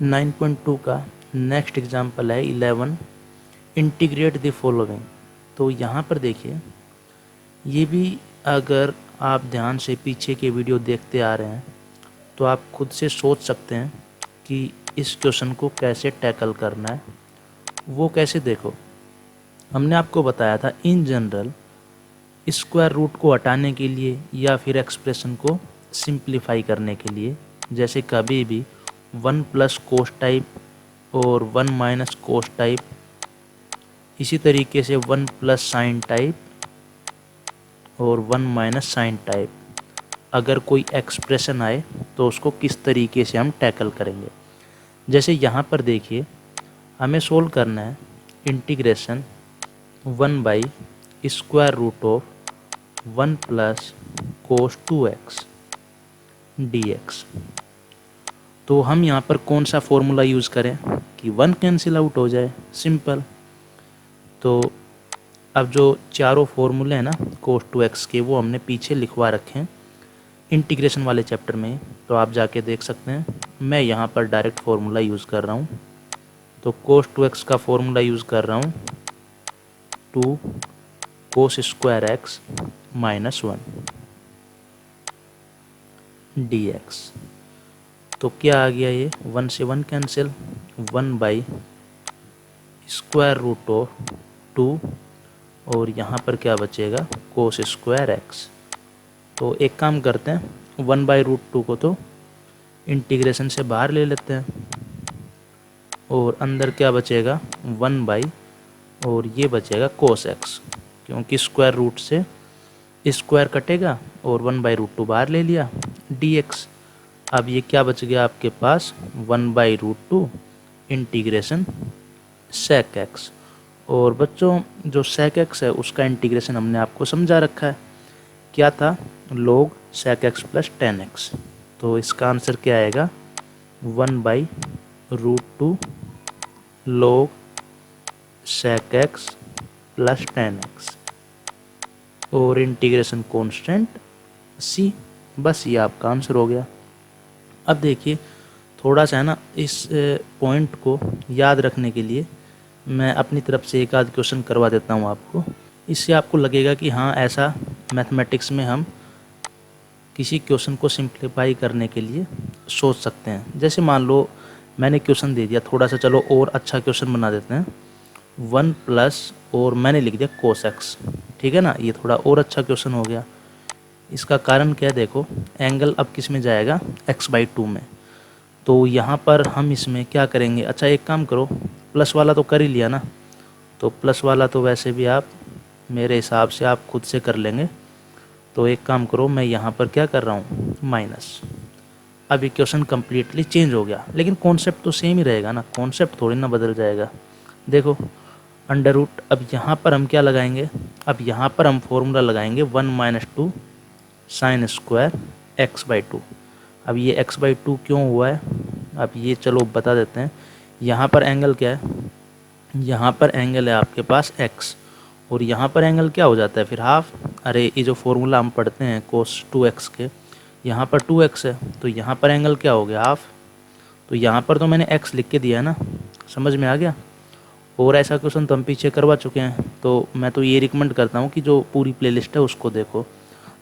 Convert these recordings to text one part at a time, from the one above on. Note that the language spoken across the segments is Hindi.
9.2 का नेक्स्ट एग्जाम्पल है 11 इंटीग्रेट द फॉलोइंग। तो यहाँ पर देखिए, ये भी अगर आप ध्यान से पीछे के वीडियो देखते आ रहे हैं तो आप खुद से सोच सकते हैं कि इस क्वेश्चन को कैसे टैकल करना है। वो कैसे, देखो हमने आपको बताया था इन जनरल स्क्वायर रूट को हटाने के लिए या फिर एक्सप्रेशन को सिंप्लीफाई करने के लिए, जैसे कभी भी 1 प्लस कोस टाइप और 1 माइनस कोस टाइप, इसी तरीके से 1 प्लस साइन टाइप और 1 माइनस साइन टाइप, अगर कोई एक्सप्रेशन आए तो उसको किस तरीके से हम टैकल करेंगे। जैसे यहाँ पर देखिए, हमें सोल्व करना है integration 1 by square root of 1 plus cos 2x dx। तो हम यहाँ पर कौन सा फॉर्मूला यूज़ करें कि 1 कैंसिल आउट हो जाए, सिंपल। तो अब जो चारों फॉर्मूले हैं ना कोस 2x के, वो हमने पीछे लिखवा रखे हैं इंटीग्रेशन वाले चैप्टर में, तो आप जाके देख सकते हैं। मैं यहाँ पर डायरेक्ट फॉर्मूला यूज़ कर रहा हूँ, तो कोस 2x का फॉर्मूला यूज़ कर रहा हूँ 2 cos square x minus 1 dx। तो क्या आ गया, ये 1 से 1 cancel, 1 by square root of 2 और यहाँ पर क्या बचेगा कोस स्क्वायर x। तो एक काम करते हैं, 1 बाई रूट 2 को तो इंटीग्रेशन से बाहर ले लेते हैं और अंदर क्या बचेगा 1 बाई, और ये बचेगा कोस x, क्योंकि स्क्वायर रूट से स्क्वायर कटेगा और 1 बाई रूट 2 बाहर ले लिया dx। अब ये क्या बच गया आपके पास 1 by root 2 integration sec x। और बच्चों जो sec x है उसका इंटीग्रेशन हमने आपको समझा रखा है, क्या था log sec x plus 10x। तो इसका आंसर क्या आएगा 1 by root 2 log sec x plus 10x और इंटीग्रेशन कांस्टेंट c। बस ये आपका आंसर हो गया। अब देखिए, थोड़ा सा है ना, इस पॉइंट को याद रखने के लिए मैं अपनी तरफ से एक आध क्वेश्चन करवा देता हूँ आपको। इससे आपको लगेगा कि हाँ, ऐसा मैथमेटिक्स में हम किसी क्वेश्चन को सिंप्लीफाई करने के लिए सोच सकते हैं। जैसे मान लो मैंने क्वेश्चन दे दिया, थोड़ा सा चलो और अच्छा क्वेश्चन बना देते हैं, 1 प्लस और मैंने लिख दिया कोस x, ठीक है ना, ये थोड़ा और अच्छा क्वेश्चन हो गया। इसका कारण क्या है, देखो एंगल अब किस में जाएगा x/2 में। तो यहाँ पर हम इसमें क्या करेंगे, अच्छा एक काम करो, प्लस वाला तो कर ही लिया ना, तो प्लस वाला तो वैसे भी आप मेरे हिसाब से आप खुद से कर लेंगे। तो एक काम करो, मैं यहाँ पर क्या कर रहा हूँ माइनस। अब ये क्वेश्चन कम्प्लीटली चेंज हो गया, लेकिन कॉन्सेप्ट तो सेम ही रहेगा ना, कॉन्सेप्ट थोड़ी ना बदल जाएगा। देखो अंडर रूट, अब यहाँ पर हम क्या लगाएंगे, अब यहाँ पर हम फॉर्मूला लगाएंगे 1 माइनस 2 साइन स्क्वायर x/2। अब ये x/2 क्यों हुआ है, अब ये चलो बता देते हैं। यहाँ पर एंगल क्या है, यहाँ पर एंगल है आपके पास x, और यहाँ पर एंगल क्या हो जाता है फिर हाफ। अरे ये जो फॉर्मूला हम पढ़ते हैं कोस 2x के, यहाँ पर 2x है तो यहाँ पर एंगल क्या हो गया हाफ। तो यहाँ पर तो मैंने x लिख के दिया है ना, समझ में आ गया। और ऐसा क्वेश्चन तो हम पीछे करवा चुके हैं, तो मैं तो ये रिकमेंड करता हूँ कि जो पूरी प्लेलिस्ट है उसको देखो,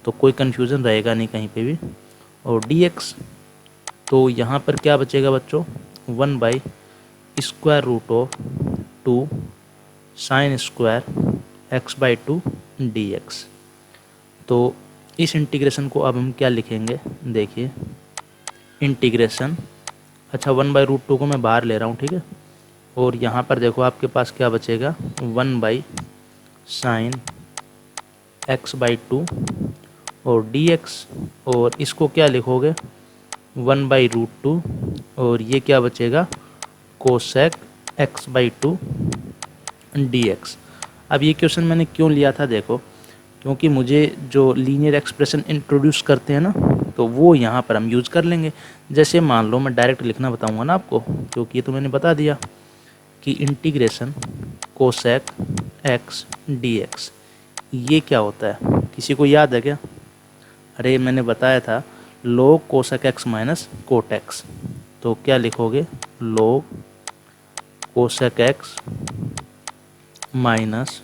तो कोई कन्फ्यूज़न रहेगा नहीं कहीं पे भी। और dx, तो यहाँ पर क्या बचेगा बच्चों 1 by square root of 2 sine square x/2 dx। तो इस इंटीग्रेशन को अब हम क्या लिखेंगे, देखिए इंटीग्रेशन, अच्छा 1 बाई रूट 2 को मैं बाहर ले रहा हूँ, ठीक है। और यहाँ पर देखो आपके पास क्या बचेगा 1 बाई साइन x/2 और dx, और इसको क्या लिखोगे 1 बाई रूट 2 और ये क्या बचेगा कोसेक x/2 dx। अब ये क्वेश्चन मैंने क्यों लिया था, देखो क्योंकि मुझे जो लीनियर एक्सप्रेशन इंट्रोड्यूस करते हैं ना, तो वो यहाँ पर हम यूज़ कर लेंगे। जैसे मान लो मैं डायरेक्ट लिखना बताऊँगा ना आपको, क्योंकि ये तो मैंने बता दिया कि इंटीग्रेशन कोसेक x dx, ये क्या होता है, किसी को याद है क्या। अरे मैंने बताया था log cosec x minus cot x। तो क्या लिखोगे, log cosec x minus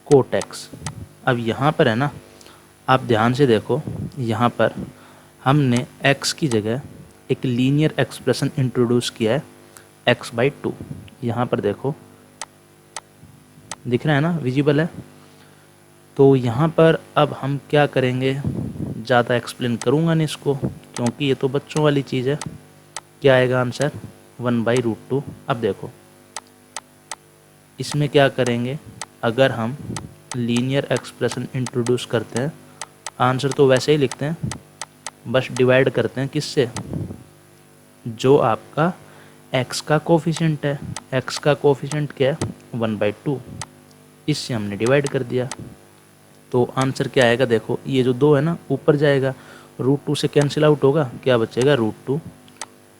cot x. अब यहाँ पर है ना, आप ध्यान से देखो, यहाँ पर हमने x की जगह एक लीनियर एक्सप्रेशन इंट्रोड्यूस किया है x/2। यहाँ पर देखो, दिख रहा है ना, विजिबल है। तो यहाँ पर अब हम क्या करेंगे, ज़्यादा एक्सप्लेन करूँगा नहीं इसको, क्योंकि ये तो बच्चों वाली चीज़ है। क्या आएगा आंसर, 1/√2। अब देखो इसमें क्या करेंगे, अगर हम लीनियर एक्सप्रेशन इंट्रोड्यूस करते हैं, आंसर तो वैसे ही लिखते हैं, बस डिवाइड करते हैं किससे, जो आपका x का कोफिशिएंट है। x का कोफिशिएंट क्या है, 1/2, इससे हमने डिवाइड कर दिया। तो आंसर क्या आएगा, देखो ये जो 2 है ना ऊपर जाएगा, √2 से कैंसिल आउट होगा, क्या बचेगा √2,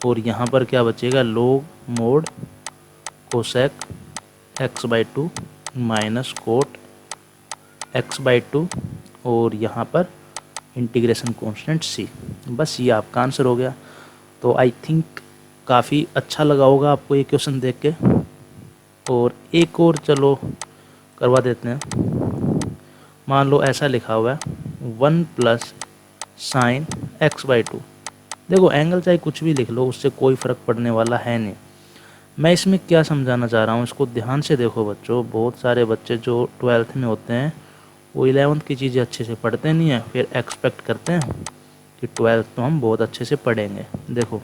और यहाँ पर क्या बचेगा, log mod cosec x/2 minus cot x/2, और यहाँ पर इंटीग्रेशन कांस्टेंट c। बस ये आपका आंसर हो गया। तो आई थिंक काफ़ी अच्छा लगा होगा आपको ये क्वेश्चन देख के। और एक और चलो करवा देते हैं। मान लो ऐसा लिखा हुआ है 1 + sin x/2। देखो एंगल चाहे कुछ भी लिख लो, उससे कोई फ़र्क पड़ने वाला है नहीं। मैं इसमें क्या समझाना चाह रहा हूँ, इसको ध्यान से देखो बच्चों। बहुत सारे बच्चे जो 12th में होते हैं वो 11th की चीज़ें अच्छे से पढ़ते नहीं हैं, फिर एक्सपेक्ट करते हैं कि 12th तो हम बहुत अच्छे से पढ़ेंगे। देखो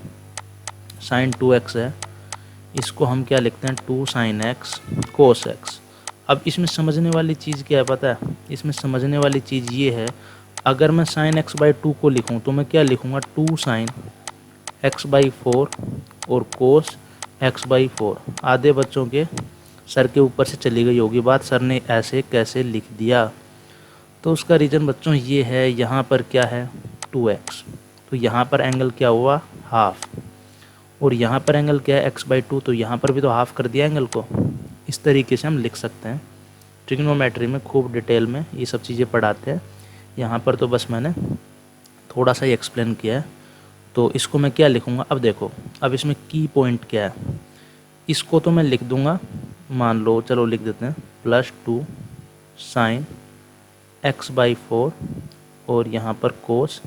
sin 2x है, इसको हम क्या लिखते हैं, 2 sin x cos x। अब इसमें समझने वाली चीज़ क्या है पता है, इसमें समझने वाली चीज़ ये है, अगर मैं sin x/2 को लिखूं तो मैं क्या लिखूंगा, 2 sin x/4 और cos x/4। आधे बच्चों के सर के ऊपर से चली गई होगी बात, सर ने ऐसे कैसे लिख दिया। तो उसका रीज़न बच्चों ये है, यहाँ पर क्या है 2x, तो यहाँ पर एंगल क्या हुआ, हाफ, और यहाँ पर एंगल क्या है x/2, तो यहाँ पर भी तो हाफ कर दिया एंगल को। इस तरीके से हम लिख सकते हैं। ट्रिग्नोमेट्री में खूब डिटेल में ये सब चीज़ें पढ़ाते हैं, यहाँ पर तो बस मैंने थोड़ा सा ही एक्सप्लेन किया है। तो इसको मैं क्या लिखूँगा, अब देखो, अब इसमें की पॉइंट क्या है, इसको तो मैं लिख दूँगा, मान लो चलो लिख देते हैं +2 sin x/4 और यहाँ पर cos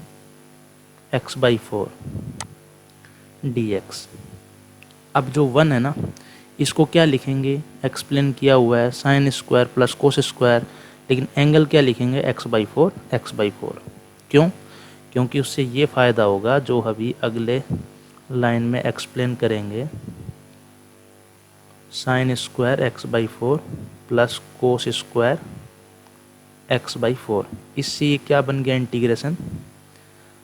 x/4 dx। अब जो 1 है ना, इसको क्या लिखेंगे, एक्सप्लेन किया हुआ है sin स्क्वायर + cos स्क्वायर, लेकिन एंगल क्या लिखेंगे, x/4। क्यों, क्योंकि उससे ये फ़ायदा होगा जो अभी अगले लाइन में एक्सप्लेन करेंगे, sin square x/4 + cos square x/4। इससे ये क्या बन गया, integration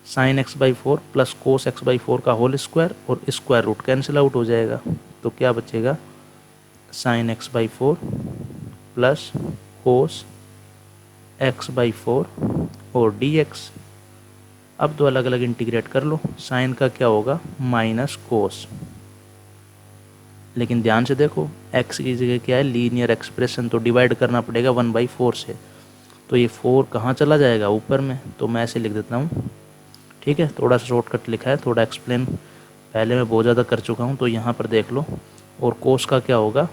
sin x/4 + cos x/4 का होल स्क्वायर, और स्क्वायर रूट कैंसिल आउट हो जाएगा, तो क्या बचेगा, sin x/4 + cos x/4 और dx। अब तो अलग अलग इंटीग्रेट कर लो, साइन का क्या होगा, माइनस कोस, लेकिन ध्यान से देखो x की जगह क्या है, लीनियर एक्सप्रेशन, तो डिवाइड करना पड़ेगा 1/4 से, तो ये 4 कहाँ चला जाएगा, ऊपर में, तो मैं ऐसे लिख देता हूँ। ठीक है, थोड़ा सा शॉर्टकट लिखा है, थोड़ा एक्सप्लेन पहले मैं बहुत ज़्यादा कर चुका हूँ, तो यहाँ पर देख लो। और कोस का क्या होगा,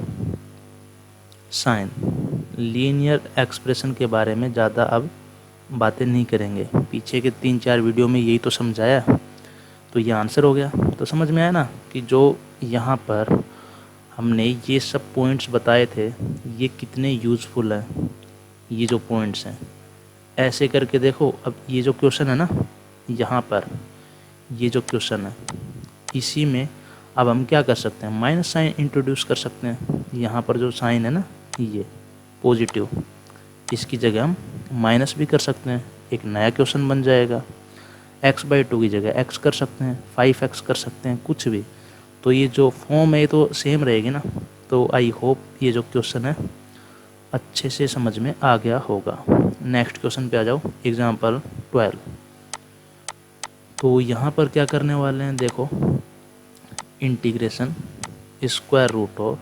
साइन। लीनियर एक्सप्रेशन के बारे में ज़्यादा अब बातें नहीं करेंगे, पीछे के 3-4 वीडियो में यही तो समझाया, तो ये आंसर हो गया। तो समझ में आया ना कि जो यहाँ पर हमने ये सब पॉइंट्स बताए थे ये कितने यूज़फुल हैं, ये जो पॉइंट्स हैं। ऐसे करके देखो, अब ये जो क्वेश्चन है ना, यहाँ पर ये जो क्वेश्चन है, इसी में अब हम क्या कर सकते हैं, माइनस साइन इंट्रोड्यूस कर सकते हैं। यहाँ पर जो साइन है ना, ये पॉजिटिव, इसकी जगह हम माइनस भी कर सकते हैं, एक नया क्वेश्चन बन जाएगा। x/2 की जगह x कर सकते हैं, 5x कर सकते हैं, कुछ भी। तो ये जो फॉर्म है ये तो सेम रहेगी ना। तो आई होप ये जो क्वेश्चन है अच्छे से समझ में आ गया होगा। नेक्स्ट क्वेश्चन पे आ जाओ, एग्जाम्पल 12। तो यहाँ पर क्या करने वाले हैं, देखो, integration square root of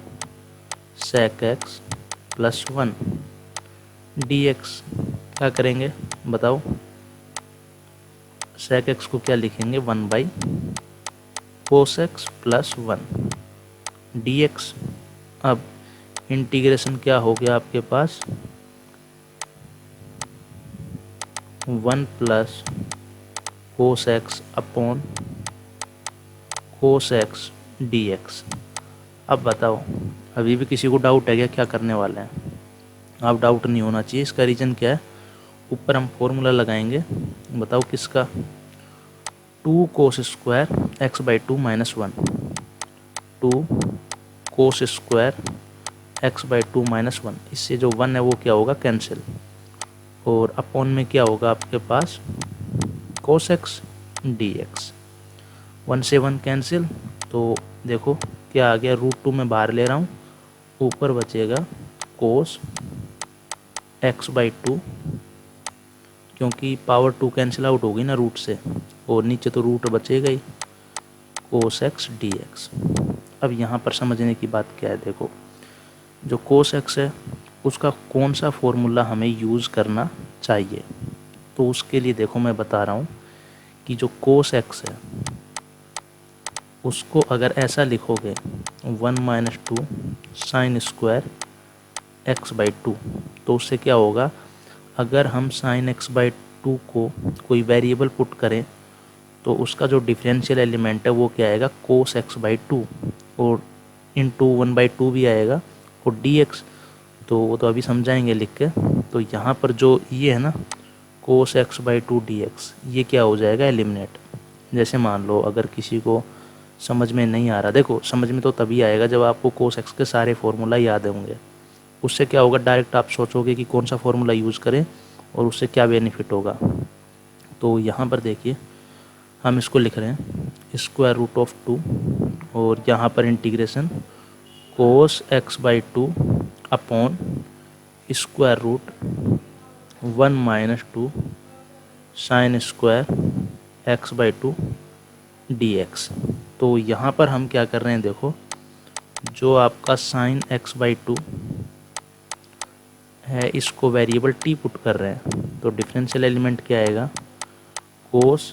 sec x + 1 dx। क्या करेंगे बताओ, sec x को क्या लिखेंगे, 1/4 cos x प्लस 1 dx। अब इंटीग्रेशन क्या हो गया आपके पास, 1 plus cos x upon cos x dx। अब बताओ, अभी भी किसी को डाउट है क्या करने वाले हैं? आप डाउट नहीं होना चाहिए। इसका रीज़न क्या है, ऊपर हम फॉर्मूला लगाएंगे। बताओ किसका, 2 cos square x by 2 minus 1, 2 cos square x by 2 minus 1। इससे जो 1 है वो क्या होगा, कैंसिल, और अपॉन में क्या होगा आपके पास, cos x dx। 1 से 1 कैंसिल, तो देखो क्या आ गया, √2 में बाहर ले रहा हूँ, ऊपर बचेगा cos x बाई 2, क्योंकि पावर 2 कैंसिल आउट होगी ना रूट से, और नीचे तो रूट बचेगा ही, cos x dx। अब यहाँ पर समझने की बात क्या है, देखो जो cos x है उसका कौन सा फॉर्मूला हमें यूज़ करना चाहिए। तो उसके लिए देखो मैं बता रहा हूँ कि जो cos x है उसको अगर ऐसा लिखोगे 1 minus 2 sine square x by 2, तो उससे क्या होगा, अगर हम साइन x बाई 2 को कोई वेरिएबल पुट करें तो उसका जो डिफरेंशियल एलिमेंट है वो क्या आएगा, cos x बाई 2, और इंटू 1 बाई 2 भी आएगा, और dx तो वो तो अभी समझाएंगे लिख के। तो यहाँ पर जो ये है ना cos x बाई 2 dx, ये क्या हो जाएगा, एलिमिनेट। जैसे मान लो अगर किसी को समझ में नहीं आ रहा, देखो समझ में तो तभी आएगा जब आपको cos x के सारे फॉर्मूला याद होंगे। उससे क्या होगा, डायरेक्ट आप सोचोगे कि कौन सा फॉर्मूला यूज़ करें और उससे क्या बेनिफिट होगा। तो यहाँ पर देखिए हम इसको लिख रहे हैं स्क्वायर रूट ऑफ 2, और यहाँ पर integration cos x by 2 upon square root 1 minus 2 sine square x by 2 dx। तो यहाँ पर हम क्या कर रहे हैं, देखो जो आपका साइन x बाई 2 है इसको वेरिएबल t पुट कर रहे हैं, तो डिफरेंशियल एलिमेंट क्या आएगा, cos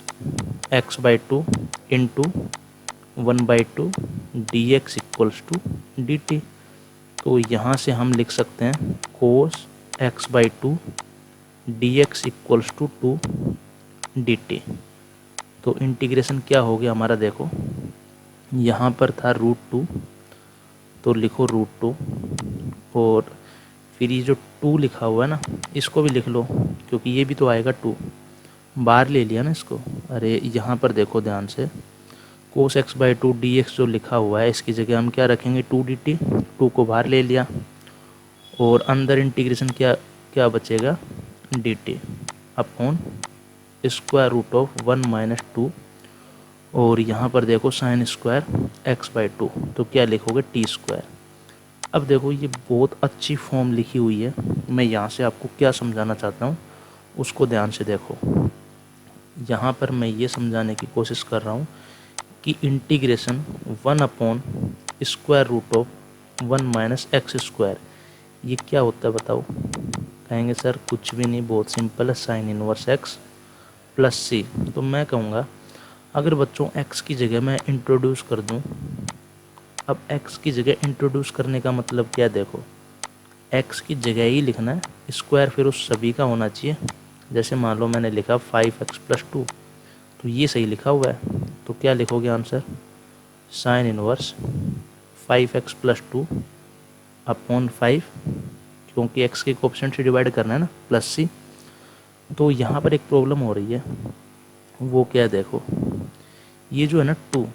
x by 2 into 1 by 2 dx equals to dt। तो यहाँ से हम लिख सकते हैं cos x by 2 dx equals to 2 dt। तो इंटीग्रेशन क्या हो गया हमारा, देखो यहाँ पर था √2, तो लिखो √2, और फिर ये जो 2 लिखा हुआ है ना इसको भी लिख लो, क्योंकि ये भी तो आएगा 2, बाहर ले लिया ना इसको। अरे यहाँ पर देखो ध्यान से, cos x बाई 2 dx जो लिखा हुआ है इसकी जगह हम क्या रखेंगे, 2 dt, 2 को बाहर ले लिया, और अंदर इंटीग्रेशन क्या बचेगा, dt upon square root of 1 minus 2, और यहाँ पर देखो साइन स्क्वायर x बाई 2, तो क्या लिखोगे, t स्क्वायर। अब देखो ये बहुत अच्छी फॉर्म लिखी हुई है, मैं यहाँ से आपको क्या समझाना चाहता हूँ उसको ध्यान से देखो। यहाँ पर मैं ये समझाने की कोशिश कर रहा हूँ कि integration 1 upon square root of 1 minus x square, ये क्या होता है बताओ। कहेंगे सर कुछ भी नहीं, बहुत सिंपल है, साइन इनवर्स x प्लस सी। तो मैं कहूँगा अगर बच्चों x की जगह मैं इंट्रोड्यूस कर दूँ, अब x की जगह इंट्रोड्यूस करने का मतलब क्या है, देखो x की जगह ही लिखना है, स्क्वायर फिर उस सभी का होना चाहिए। जैसे मान लो मैंने लिखा 5x प्लस 2, तो ये सही लिखा हुआ है, तो क्या लिखोगे answer, sine inverse 5x plus 2 upon 5, क्योंकि x के कोएफिशिएंट से डिवाइड करना है ना, प्लस सी। तो यहाँ पर एक प्रॉब्लम हो रही है, वो क्या है, देखो ये जो है ना 2,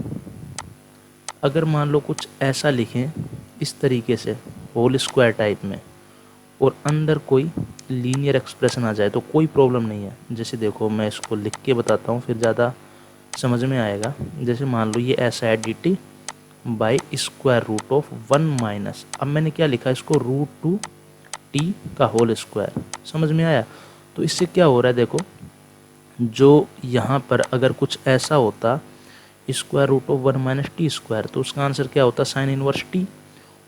अगर मान लो कुछ ऐसा लिखें इस तरीके से होल स्क्वायर टाइप में, और अंदर कोई लीनियर एक्सप्रेशन आ जाए तो कोई प्रॉब्लम नहीं है। जैसे देखो मैं इसको लिख के बताता हूँ फिर ज़्यादा समझ में आएगा। जैसे मान लो ये ऐसा है dt by square root of 1 minus, अब मैंने क्या लिखा इसको, √2 t का होल स्क्वायर। समझ में आया। तो इससे क्या हो रहा है, देखो जो यहाँ पर अगर कुछ ऐसा होता square root of 1 minus t square, तो उसका आंसर क्या होता, साइन इनवर्स t,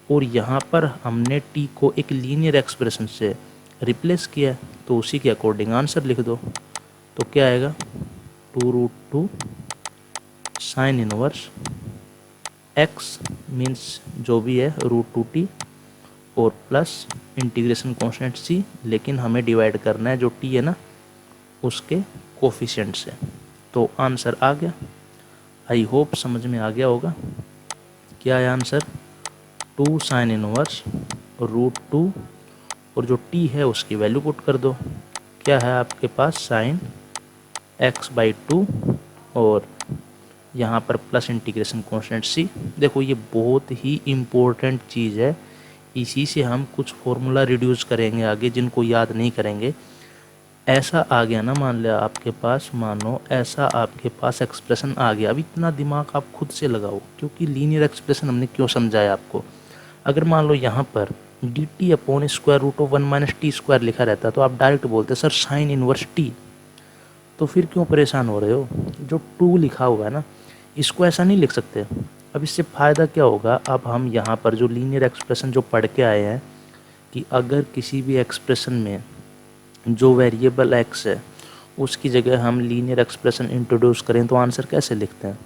और यहाँ पर हमने t को एक लीनियर एक्सप्रेशन से रिप्लेस किया, तो उसी के अकॉर्डिंग आंसर लिख दो। तो क्या आएगा, 2√2 साइन इनवर्स एक्स मीन्स जो भी है √2t और प्लस इंटीग्रेशन कांस्टेंट c, लेकिन हमें डिवाइड करना है जो t है ना उसके कोफिशिएंट से। तो आंसर आ गया। आई होप समझ में आ गया होगा। क्या है आंसर? 2 साइन इनवर्स √2 और जो t है उसकी वैल्यू पुट कर दो। क्या है आपके पास? साइन x/2 और यहाँ पर प्लस इंटीग्रेशन कांस्टेंट c। देखो ये बहुत ही इम्पोर्टेंट चीज़ है, इसी से हम कुछ फॉर्मूला रिड्यूस करेंगे आगे जिनको याद नहीं करेंगे। ऐसा आ गया ना, मान लिया आपके पास, मानो ऐसा आपके पास एक्सप्रेशन आ गया। अब इतना दिमाग आप खुद से लगाओ, क्योंकि लीनियर एक्सप्रेशन हमने क्यों समझाया आपको। अगर मान लो यहाँ पर dt/√1 - t² लिखा रहता तो आप डायरेक्ट बोलते सर साइन इनवर्स t। तो फिर क्यों परेशान हो रहे हो? जो 2 लिखा हुआ है ना इसको ऐसा नहीं लिख सकते। अब इससे फ़ायदा क्या होगा? अब हम यहाँ पर जो लीनियर एक्सप्रेशन जो पढ़ के आए हैं कि अगर किसी भी एक्सप्रेशन में जो वेरिएबल x है उसकी जगह हम लीनियर एक्सप्रेशन इंट्रोड्यूस करें तो आंसर कैसे लिखते हैं।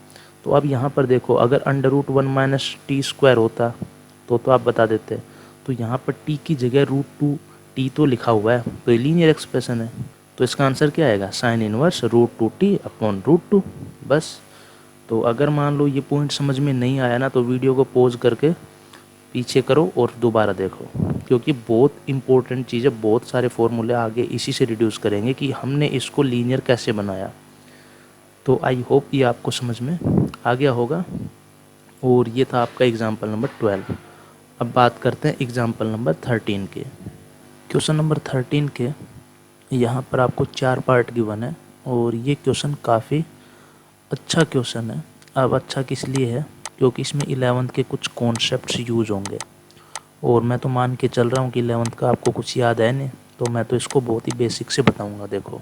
तो अब यहाँ पर देखो, अगर √1 - t² होता तो आप बता देते। तो यहाँ पर t की जगह √2t तो लिखा हुआ है, तो ये लीनियर एक्सप्रेशन है। तो इसका आंसर क्या आएगा? Sine inverse √2t/√2। बस। तो अगर मान लो ये पॉइंट समझ में नहीं आया ना तो वीडियो को पॉज करके पीछे करो और दोबारा देखो, क्योंकि बहुत इंपॉर्टेंट चीज़ है। बहुत सारे फॉर्मूले आगे इसी से रिड्यूस करेंगे कि हमने इसको लीनियर कैसे बनाया। तो आई होप ये आपको समझ में आ गया होगा। और ये था आपका एग्जाम्पल नंबर 12। अब बात करते हैं एग्जाम्पल नंबर 13 के। क्वेश्चन नंबर 13 के यहाँ पर आपको 4 पार्ट गिवन है और ये क्वेश्चन काफ़ी अच्छा क्वेश्चन है। अब अच्छा किस लिए है? क्योंकि इसमें 11th के कुछ कॉन्सेप्ट्स यूज होंगे और मैं तो मान के चल रहा हूँ कि 11th का आपको कुछ याद है नहीं, तो मैं तो इसको बहुत ही बेसिक से बताऊँगा। देखो,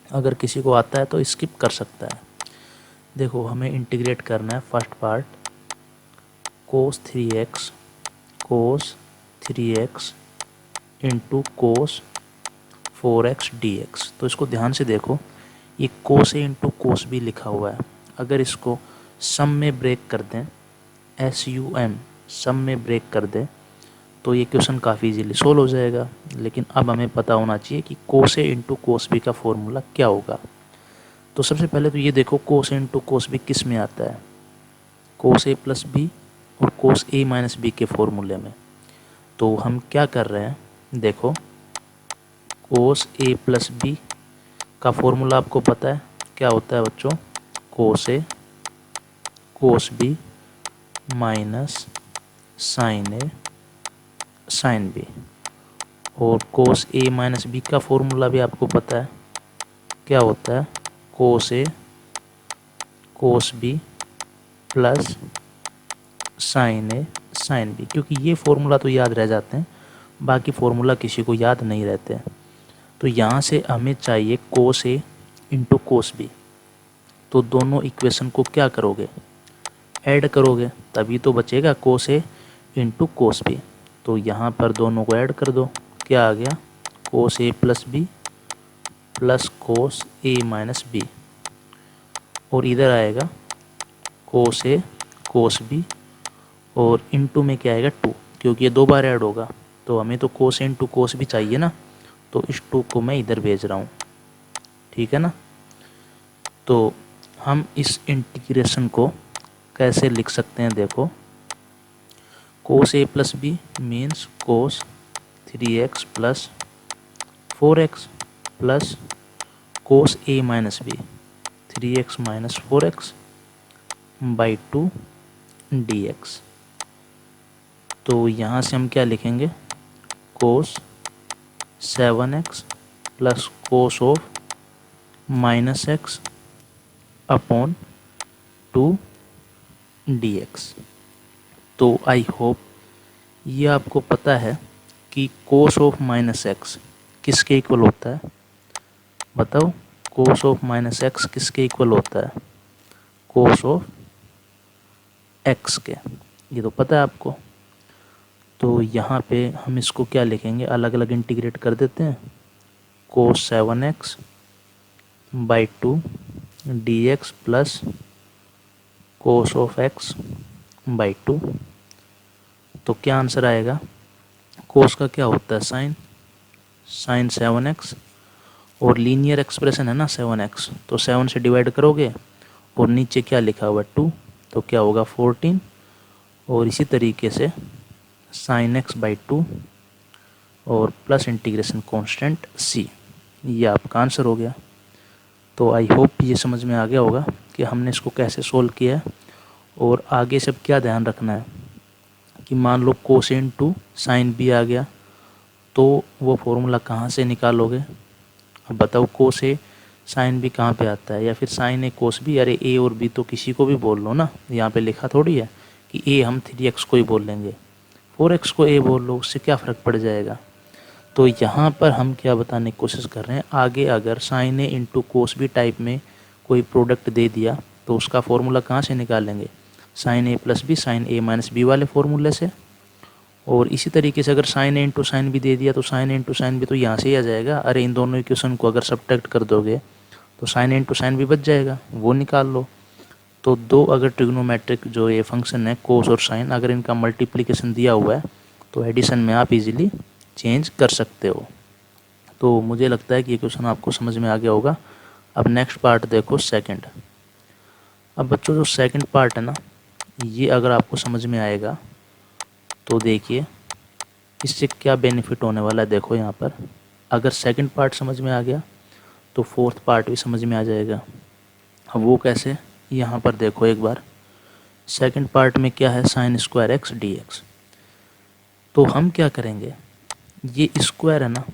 अगर किसी को आता है तो स्किप कर सकता है। देखो, हमें इंटीग्रेट करना है first part cos 3x into cos 4x dx। तो इसको ध्यान से देखो, ये cos a into cos b लिखा हुआ है। अगर इसको सम में ब्रेक कर दें, SUM सम में ब्रेक कर दें तो ये क्वेश्चन काफ़ी इजीली सोल्व हो जाएगा। लेकिन अब हमें पता होना चाहिए कि cos a into cos b का फॉर्मूला क्या होगा। तो सबसे पहले तो ये देखो cos a into cos b किस में आता है? cos a प्लस b और cos a माइनस b के फॉर्मूले में। तो हम क्या कर रहे हैं? देखो, cos a प्लस b का फॉर्मूला आपको पता है क्या होता है बच्चों? cos a cos b minus sine a sine b। और cos a माइनस b का फॉर्मूला भी आपको पता है क्या होता है? cos a cos b plus sine a sine b। क्योंकि ये फॉर्मूला तो याद रह जाते हैं, बाकी फॉर्मूला किसी को याद नहीं रहते। तो यहाँ से हमें चाहिए cos a into cos b। तो दोनों इक्वेशन को क्या करोगे? ऐड करोगे, तभी तो बचेगा cos a into cos b। तो यहाँ पर दोनों को ऐड कर दो। क्या आ गया? cos a plus b plus cos a minus b। और इधर आएगा cos a cos b और इंटू में क्या आएगा? 2, क्योंकि ये 2 बार ऐड होगा तो हमें तो cos a into cos b चाहिए ना, तो इस 2 को मैं इधर भेज रहा हूँ। ठीक है ना? तो हम इस इंटीग्रेशन को कैसे लिख सकते हैं? देखो, cos a plus b means cos 3x plus 4x plus cos a minus b 3x minus 4x by 2 dx। तो यहाँ से हम क्या लिखेंगे? cos 7x plus cos of minus x upon 2 dx। तो आई होप ये आपको पता है कि cos ऑफ माइनस x किसके इक्वल होता है? बताओ, cos ऑफ माइनस x किसके इक्वल होता है? cos ऑफ x के। ये तो पता है आपको। तो यहाँ पे हम इसको क्या लिखेंगे? अलग अलग इंटीग्रेट कर देते हैं। cos 7x by 2 dx plus cos of x by 2। तो क्या आंसर आएगा, कोस का क्या होता है साइन, साइन 7x, और लीनियर एक्सप्रेशन है ना 7x, तो 7 से डिवाइड करोगे और नीचे क्या लिखा हुआ है 2, तो क्या होगा 14, और इसी तरीके से साइन x बाई 2 और प्लस इंटीग्रेशन कांस्टेंट c, ये आपका आंसर हो गया। तो आई होप ये समझ में आ गया होगा कि हमने इसको कैसे सोल्व किया है। और आगे सब क्या ध्यान रखना है कि मान लो कोसेन टू साइन बी आ गया, तो वो फॉर्मूला कहाँ से निकालोगे। अब बताओ कोस ए साइन बी कहाँ पे आता है, या फिर साइन ए कोस बी, अरे ए और बी तो किसी को भी बोल लो ना, यहाँ पे लिखा थोड़ी है कि ए हम 3x को ही बोल लेंगे, 4x को ए बोल लो, उससे क्या फ़र्क पड़ जाएगा। तो यहाँ पर हम क्या बताने की कोशिश कर रहे हैं, आगे अगर साइन ए इंटू कोस बी टाइप में कोई प्रोडक्ट दे दिया तो उसका फॉर्मूला कहाँ से निकालेंगे, साइन ए प्लस बी साइन ए माइनस बी वाले फॉर्मूले से। और इसी तरीके से अगर साइन ए इंटू साइन बी दे दिया तो साइन ए इंटू साइन बी तो यहाँ से ही आ जाएगा। अरे इन दोनों इक्वेशन को अगर सब्ट्रैक्ट कर दोगे तो साइन ए इंटू साइन बी बच जाएगा, वो निकाल लो। तो दो अगर ट्रिग्नोमेट्रिक जो ये फंक्शन है कोस और साइन, अगर इनका मल्टीप्लिकेशन दिया हुआ है तो एडिशन में आप इजीली चेंज कर सकते हो। तो मुझे लगता है कि ये क्वेश्चन आपको समझ में आ गया होगा। अब नेक्स्ट पार्ट देखो सेकंड। अब बच्चों जो सेकंड पार्ट है ना, ये अगर आपको समझ में आएगा तो देखिए इससे क्या बेनिफिट होने वाला है। देखो यहाँ पर अगर सेकंड पार्ट समझ में आ गया तो फोर्थ पार्ट भी समझ में आ जाएगा। अब वो कैसे, यहाँ पर देखो एक बार, सेकंड पार्ट में क्या है, sine square x D x. तो हम क्या करेंगे, ये स्क्वायर है ना,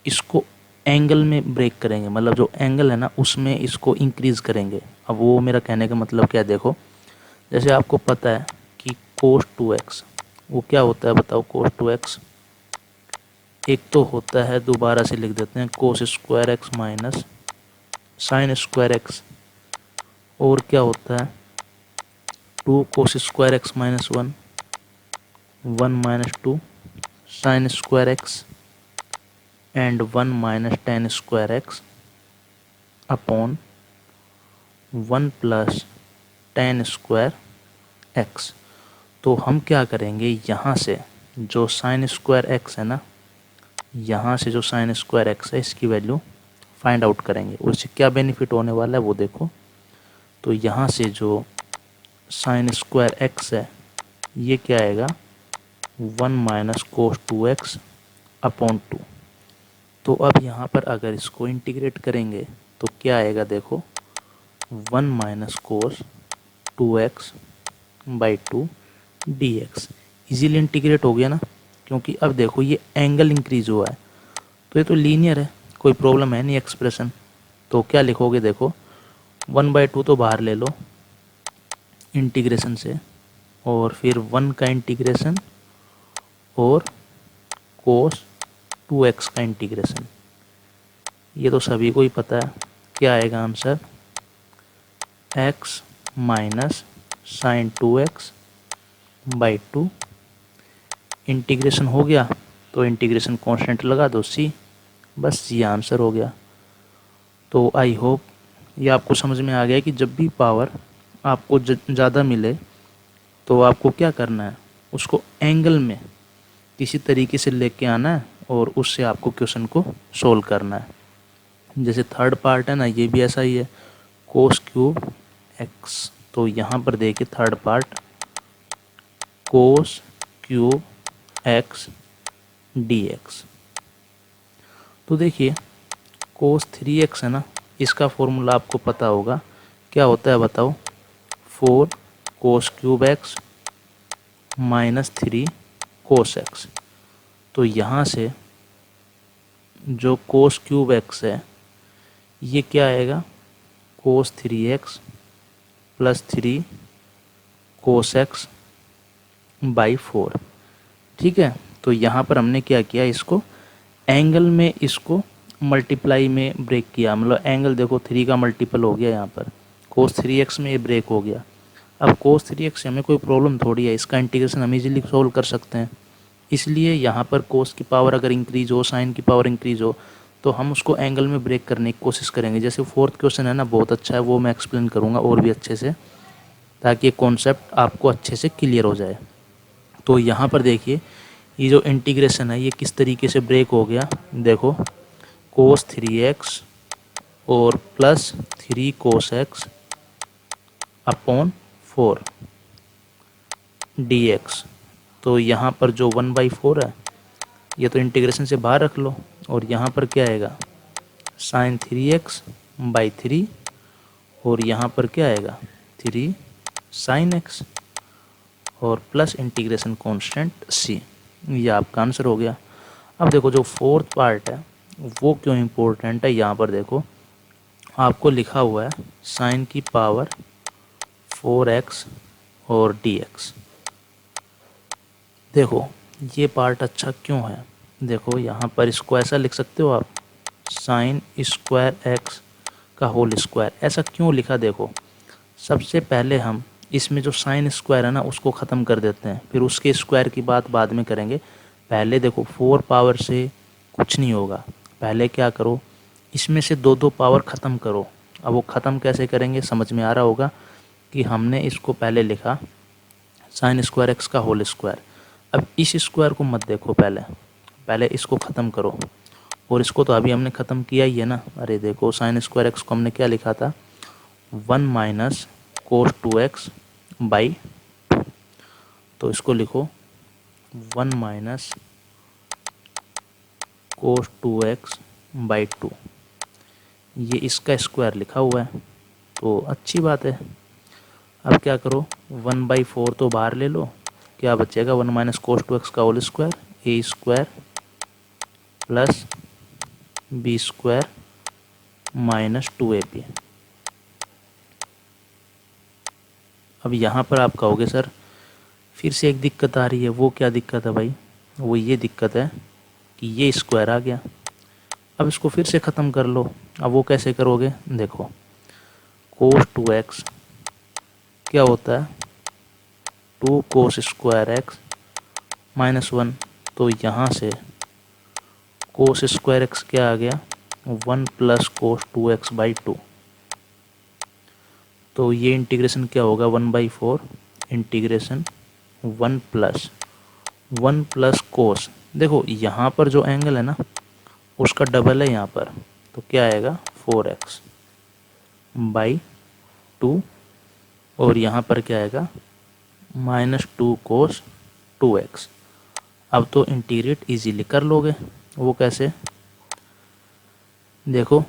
इसको एंगल में ब्रेक करेंगे, मतलब जो एंगल है ना उसमें इसको इंक्रीज़ करेंगे। अब वो मेरा कहने का मतलब क्या है, देखो जैसे आपको पता है कि कोस 2x वो क्या होता है बताओ, कोस 2x एक तो होता है, दोबारा से लिख देते हैं, cos square x minus sine square x, और क्या होता है 2 cos square x minus 1 1 minus 2 sine square x and 1 minus ten square x upon 1 plus ten square x. तो हम क्या करेंगे, यहाँ से जो साइन स्क्वायर एक्स है ना, यहाँ से जो साइन स्क्वायर एक्स है इसकी वैल्यू फाइंड आउट करेंगे। उससे क्या बेनिफिट होने वाला है वो देखो। तो यहाँ से जो साइन स्क्वायर एक्स है ये क्या आएगा, 1 माइनस कोस 2x अपॉन 2। तो अब यहाँ पर अगर इसको इंटीग्रेट करेंगे तो क्या आएगा, देखो 1 minus cos 2x by 2 dx। Easily integrate हो गया ना, क्योंकि अब देखो ये एंगल इंक्रीज हुआ है तो ये तो लीनियर है, कोई प्रॉब्लम है नहीं एक्सप्रेशन। तो क्या लिखोगे, देखो 1/2 तो बाहर ले लो इंटीग्रेशन से, और फिर 1 का इंटीग्रेशन और कोस 2x का इंटीग्रेशन। ये तो सभी को ही पता है, क्या आएगा answer, x minus sine 2x by 2। Integration हो गया तो इंटीग्रेशन कांस्टेंट लगा दो c, बस ये आंसर हो गया। तो आई होप ये आपको समझ में आ गया कि जब भी पावर आपको ज़्यादा मिले तो आपको क्या करना है, उसको एंगल में किसी तरीके से लेके आना है और उससे आपको क्वेश्चन को सोल्व करना है। जैसे थर्ड पार्ट है ना, ये भी ऐसा ही है, कोस क्यूब एक्स। तो यहाँ पर देखिए third part cos cube x D x. तो देखिए कोस 3x है ना, इसका फॉर्मूला आपको पता होगा, क्या होता है बताओ, 4 cos cube x minus 3 cos x. तो यहाँ से जो कोस क्यूब एक्स है ये क्या आएगा, कोस 3x plus 3 cos x by 4। ठीक है, तो यहाँ पर हमने क्या किया, इसको एंगल में इसको मल्टीप्लाई में ब्रेक किया, मतलब एंगल देखो 3 का मल्टीपल हो गया, यहाँ पर कोस 3x में ये ब्रेक हो गया। अब कोस 3x से हमें कोई प्रॉब्लम थोड़ी है, इसका इंटीग्रेशन हम इजीली सोल्व कर सकते हैं। इसलिए यहाँ पर कोस की पावर अगर इंक्रीज हो, साइन की पावर इंक्रीज हो, तो हम उसको एंगल में ब्रेक करने की कोशिश करेंगे। जैसे फोर्थ क्वेश्चन है ना, बहुत अच्छा है, वो मैं एक्सप्लेन करूँगा और भी अच्छे से। ताकि ये कॉन्सेप्ट आपको अच्छे से क्लियर हो जाए। तो यहाँ पर देखिए ये जो इंटीग्रेशन है ये किस तरीके से ब्रेक हो गया। देखो कोस 3x और प्लस 3 कोस x अपॉन 4 dx। तो यहाँ पर जो 1/4 है ये तो इंटीग्रेशन से बाहर रख लो, और यहाँ पर क्या आएगा साइन 3x/3, और यहाँ पर क्या आएगा 3 साइन x, और प्लस इंटीग्रेशन कांस्टेंट c। ये आपका आंसर हो गया। अब देखो जो फोर्थ पार्ट है वो क्यों इम्पोर्टेंट है, यहाँ पर देखो आपको लिखा हुआ है साइन की पावर 4x और dx। देखो ये पार्ट अच्छा क्यों है, देखो यहाँ पर इसको ऐसा लिख सकते हो आप साइन स्क्वायर x का होल स्क्वायर। ऐसा क्यों लिखा, देखो सबसे पहले हम इसमें जो साइन स्क्वायर है ना उसको ख़त्म कर देते हैं, फिर उसके स्क्वायर की बात बाद में करेंगे। पहले देखो 4 पावर से कुछ नहीं होगा, पहले क्या करो इसमें से 2 पावर ख़त्म करो। अब वो ख़त्म कैसे करेंगे समझ में आ रहा होगा कि हमने इसको पहले लिखा साइन स्क्वायर x का होल स्क्वायर। अब इस स्क्वायर को मत देखो, पहले इसको ख़त्म करो, और इसको तो अभी हमने ख़त्म किया ही है ना। अरे देखो साइन स्क्वायर x को हमने क्या लिखा था 1 माइनस कोस 2x/2। तो इसको लिखो 1 माइनस कोस 2x/2। ये इसका स्क्वायर लिखा हुआ है तो अच्छी बात है। अब क्या करो 1/4 तो बाहर ले लो, क्या बचेगा 1 माइनस कोस 2x का whole square a square plus b square minus 2ab। अब यहाँ पर आप कहोगे सर फिर से एक दिक्कत आ रही है, वो क्या दिक्कत है भाई, वो ये दिक्कत है कि ये स्क्वायर आ गया। अब इसको फिर से ख़त्म कर लो। अब वो कैसे करोगे, देखो कोस 2x क्या होता है 2 कोस स्क्वायर x माइनस 1। तो यहाँ से कोस स्क्वायर x क्या आ गया 1 प्लस कोस 2x/2। तो ये इंटीग्रेशन क्या होगा 1/4 इंटीग्रेशन 1 प्लस कोस। देखो यहाँ पर जो एंगल है ना उसका डबल है यहाँ पर, तो क्या आएगा 4x/2, और यहाँ पर क्या आएगा -2 कोस 2x। अब तो इंटीग्रेट इजीली कर लोगे। वो कैसे, देखो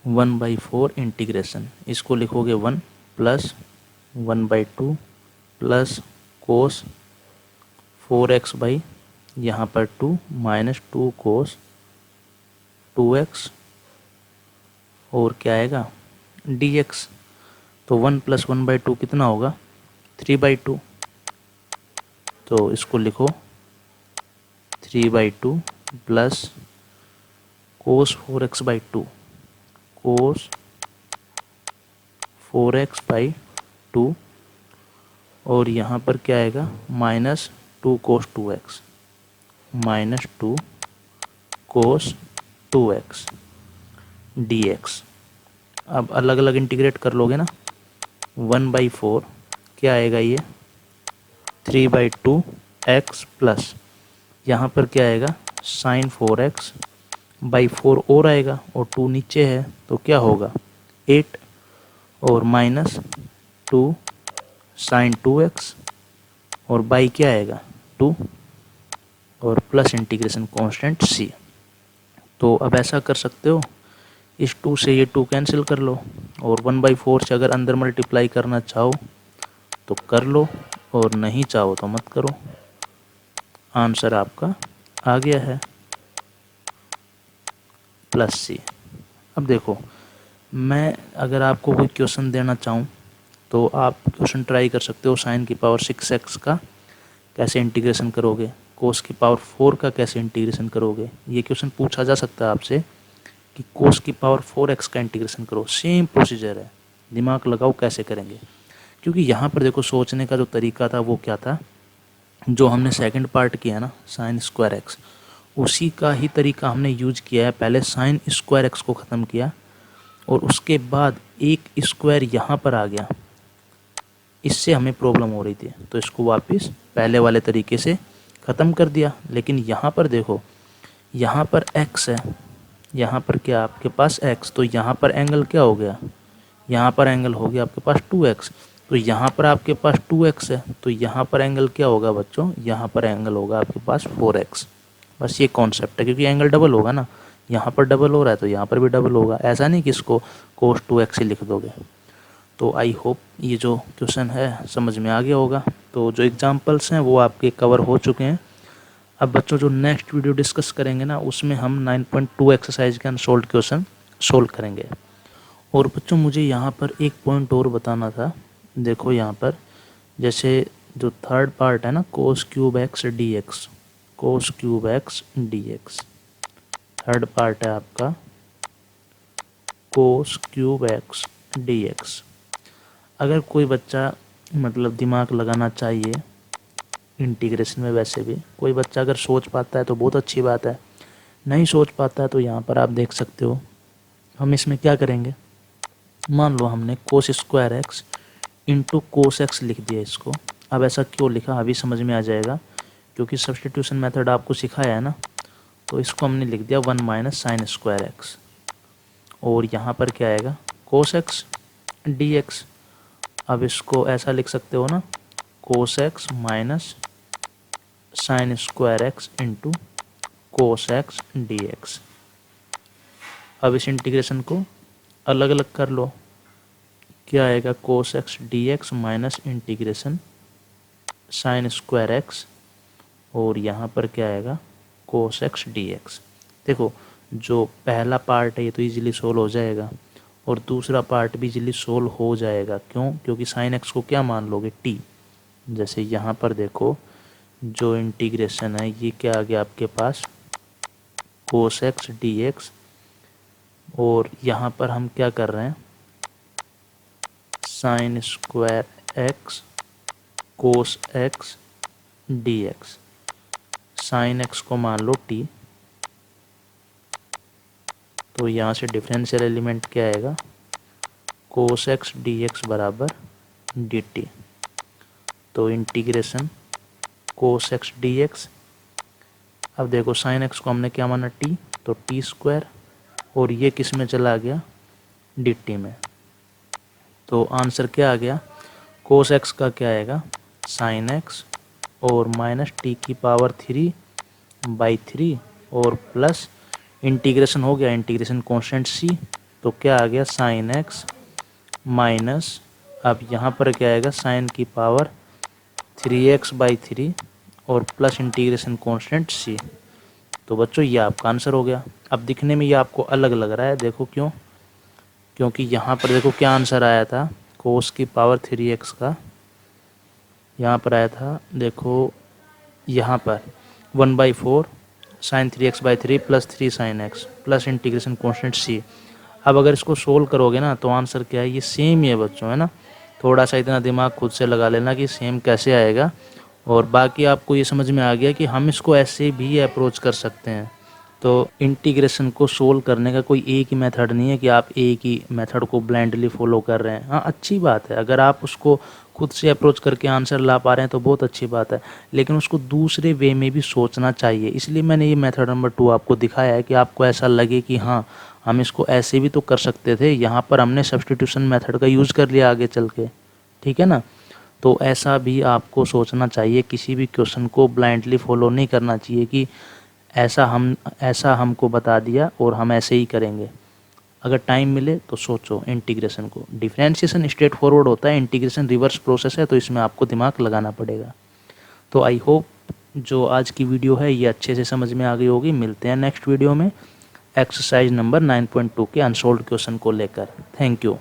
1/4 इंटीग्रेशन, इसको लिखोगे 1 plus 1/2 plus cos 4x by यहाँ पर 2 माइनस 2 कोस 2x, और क्या आएगा dx। तो 1 प्लस 1/2 कितना होगा 3/2। तो इसको लिखो 3/2 प्लस कोस 4x/2 कोस 4x/2, और यहाँ पर क्या आएगा -2 कोस 2x माइनस 2 कोस 2x dx। अब अलग अलग इंटीग्रेट कर लोगे ना 1/4 क्या आएगा ये 3/2x प्लस यहाँ पर क्या आएगा साइन 4x/4 और आएगा, और 2 नीचे है तो क्या होगा 8, और -2 साइन 2x, और बाई क्या आएगा 2, और प्लस इंटीग्रेशन कांस्टेंट c। तो अब ऐसा कर सकते हो इस 2 से ये 2 कैंसिल कर लो, और 1/4 से अगर अंदर मल्टीप्लाई करना चाहो तो कर लो, और नहीं चाहो तो मत करो। आंसर आपका आ गया है +c। अब देखो मैं अगर आपको कोई क्वेश्चन देना चाहूँ तो आप क्वेश्चन ट्राई कर सकते हो साइन की पावर 6x का कैसे इंटीग्रेशन करोगे, कोस की पावर 4 का कैसे इंटीग्रेशन करोगे। ये क्वेश्चन पूछा जा सकता है आपसे कि कोस की पावर 4x का इंटीग्रेशन करो। सेम प्रोसीजर है, दिमाग लगाओ कैसे करेंगे। क्योंकि यहाँ पर देखो सोचने का जो तरीका था वो क्या था, जो हमने सेकंड पार्ट किया ना साइन स्क्वायर x, उसी का ही तरीका हमने यूज किया है। पहले साइन स्क्वायर x को ख़त्म किया और उसके बाद एक स्क्वायर यहाँ पर आ गया, इससे हमें प्रॉब्लम हो रही थी, तो इसको वापस पहले वाले तरीके से ख़त्म कर दिया। लेकिन यहाँ पर देखो, यहाँ पर x है, यहाँ पर क्या आपके पास x, तो यहाँ पर एंगल क्या हो गया, यहाँ पर एंगल हो गया आपके पास 2x। तो यहाँ पर आपके पास 2x है, तो यहाँ पर एंगल क्या होगा बच्चों, यहाँ पर एंगल होगा आपके पास 4x। बस ये कॉन्सेप्ट है, क्योंकि एंगल डबल होगा ना, यहाँ पर डबल हो रहा है तो यहाँ पर भी डबल होगा। ऐसा नहीं कि इसको cos 2x ही लिख दोगे। तो आई होप ये जो क्वेश्चन है समझ में आ गया होगा। तो जो एग्जांपल्स हैं वो आपके कवर हो चुके हैं। अब बच्चों जो नेक्स्ट वीडियो डिस्कस करेंगे ना, उसमें हम 9.2 एक्सरसाइज के अनसॉल्व्ड क्वेश्चन सोल्व करेंगे। और बच्चों मुझे यहाँ पर एक पॉइंट और बताना था। देखो यहाँ पर जैसे जो थर्ड पार्ट है ना, cos cube x D x, cos cube x D x, third part है आपका cos cube x D x. अगर कोई बच्चा मतलब दिमाग लगाना चाहिए इंटीग्रेशन में, वैसे भी कोई बच्चा अगर सोच पाता है तो बहुत अच्छी बात है, नहीं सोच पाता है तो यहाँ पर आप देख सकते हो हम इसमें क्या करेंगे। मान लो हमने cos square x into cos x लिख दिया इसको। अब ऐसा क्यों लिखा अभी समझ में आ जाएगा, क्योंकि सब्स्टिट्यूशन मेथड आपको सिखाया है ना, तो इसको हमने लिख दिया 1 माइनस साइन स्क्वायर एक्स। और यहाँ पर क्या आएगा, कोस एक्स डी एक्स। अब इसको ऐसा लिख सकते हो ना, cos x minus sine square x into cos x D x. अब इस इंटीग्रेशन को अलग अलग कर लो, क्या आएगा, cos x D x minus integration sine square x, और यहाँ पर क्या आएगा, कोस एक्स डी एक्स। देखो जो पहला पार्ट है ये तो इजीली सोल्व हो जाएगा, और दूसरा पार्ट भी इजीली सोल्व हो जाएगा। क्यों, क्योंकि साइन एक्स को क्या मान लोगे, टी। जैसे यहाँ पर देखो जो इंटीग्रेशन है ये क्या आ गया आपके पास, कोस एक्स डी एक्स, और यहाँ पर हम क्या कर रहे हैं, sine square x cos x D x. Sine x को मान लो टी, तो यहाँ से डिफरेंशियल एलिमेंट क्या आएगा, कोस एक्स डी एक्स बराबर डी टी। तो integration cos x D x. अब देखो साइन एक्स को हमने क्या माना, टी, तो टी स्क्वायर, और ये किस में चला गया, डी टी में। तो आंसर क्या आ गया, कोस एक्स का क्या आएगा, साइन एक्स, और माइनस टी की पावर 3/3, और प्लस इंटीग्रेशन हो गया, इंटीग्रेशन कांस्टेंट सी, तो क्या आ गया, साइन एक्स माइनस, अब यहाँ पर क्या आएगा, साइन की पावर 3x/3 और प्लस इंटीग्रेशन कांस्टेंट सी। तो बच्चों ये आपका आंसर हो गया। अब दिखने में ये आपको अलग लग रहा है, देखो क्यों, क्योंकि यहाँ पर देखो क्या आंसर आया था, कोस की पावर 3x का यहाँ पर आया था, देखो यहाँ पर 1/4 sine 3x/3 plus 3 sine x plus integration constant C. अब अगर इसको सोल्व करोगे ना तो आंसर क्या है, ये सेम ही है बच्चों, है ना। थोड़ा सा इतना दिमाग खुद से लगा लेना कि सेम कैसे आएगा, और बाकी आपको ये समझ में आ गया कि हम इसको ऐसे भी अप्रोच कर सकते हैं। तो इंटीग्रेशन को सोल्व करने का कोई एक ही मेथड नहीं है कि आप एक ही मेथड को ब्लाइंडली फॉलो कर रहे हैं। हाँ अच्छी बात है, अगर आप उसको खुद से अप्रोच करके आंसर ला पा रहे हैं तो बहुत अच्छी बात है, लेकिन उसको दूसरे वे में भी सोचना चाहिए। इसलिए मैंने ये मेथड नंबर 2 आपको दिखाया है कि आपको ऐसा लगे कि हाँ हम इसको ऐसे भी तो कर सकते थे, यहाँ पर हमने सब्स्टिट्यूशन मेथड का यूज़ कर लिया आगे चल के, ठीक है ना। तो ऐसा भी आपको सोचना चाहिए, किसी भी क्वेश्चन को ब्लाइंडली फॉलो नहीं करना चाहिए कि ऐसा हमको बता दिया और हम ऐसे ही करेंगे। अगर टाइम मिले तो सोचो इंटीग्रेशन को। डिफरेंशिएशन स्ट्रेट फॉरवर्ड होता है, इंटीग्रेशन रिवर्स प्रोसेस है, तो इसमें आपको दिमाग लगाना पड़ेगा। तो आई होप जो आज की वीडियो है ये अच्छे से समझ में आ गई होगी। मिलते हैं नेक्स्ट वीडियो में एक्सरसाइज नंबर 9.2 के अनसॉल्व्ड क्वेश्चन को लेकर। Thank you.